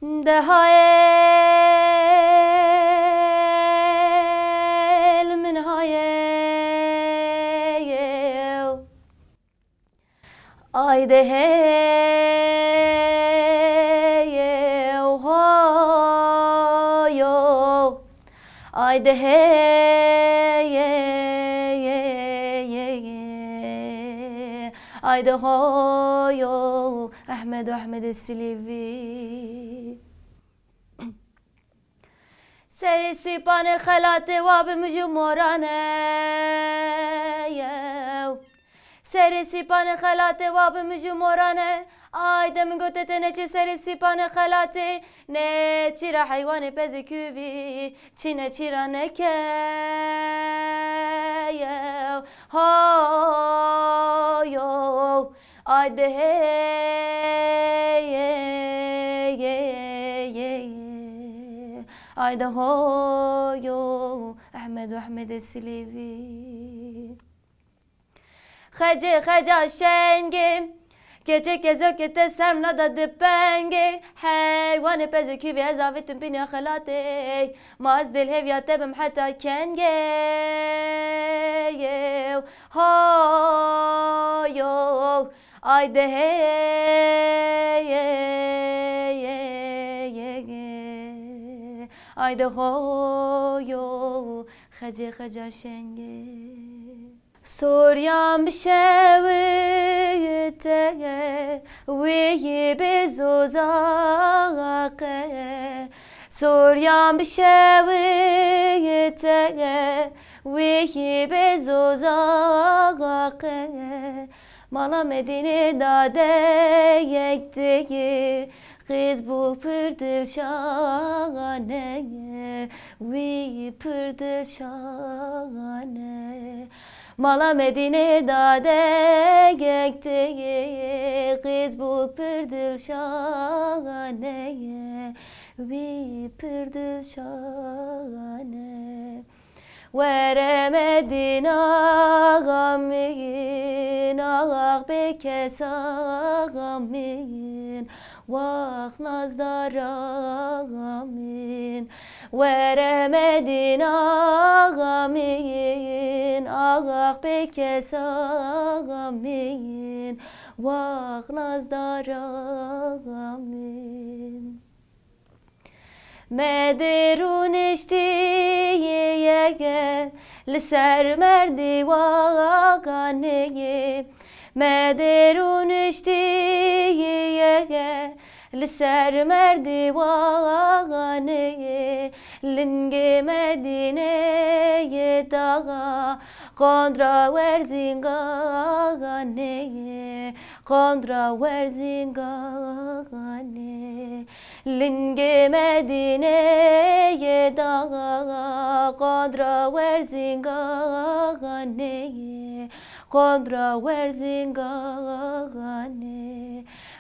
دهايل من هايل آي دهايل هايو آي دهايل آي دهايو أحمد السليفي سری سیپان خلات واب مجمورانه سری سیپان خلات واب مجمورانه آیده من گوته تنه سری سیپان خلاته نه چیرا حیوان پزکوی چی نه چیرا نکه هایو آیده آیده هایو أحمد السليفي خجا شنگی گچه کزو که تسرم نداد پنگی حیوان پزکی بی ازاویتم بینی خلاتی ما از دل هیویاته بم حتی کنگی هایو آیده آیده هایو خجا شنگی سوریان بشویته وی بزوزاقه سوریان بشویته وی بزوزاقه مالا مدینه داده یکتگی Kız bu pırdır şahane Vi pırdır şahane Mala Medine dade gekti Kız bu pırdır şahane Vi pırdır şahane Veremedin ağamin Ağak bekes ağamin Vah nazdar ağamin Veremedin ağamin Ağak bekes ağamin Vah nazdar ağamin Mederun iştiye gel Liser merdi vaganeye Mederun iştiye gel Liser merdi vaganeye Linge medineye dağa Kondra verzingane Kondra verzingane Linge medineye dağa Kondra verzingane Kondra verzingane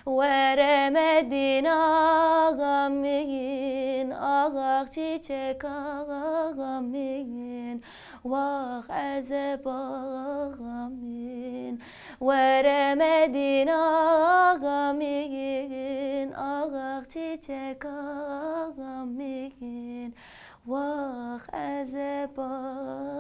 Veremedin ağamin Ağak çiçek ağamin Vah azeb ağamin Veremedin ağamin Ağak çiçek ağamin Vah azeb ağamin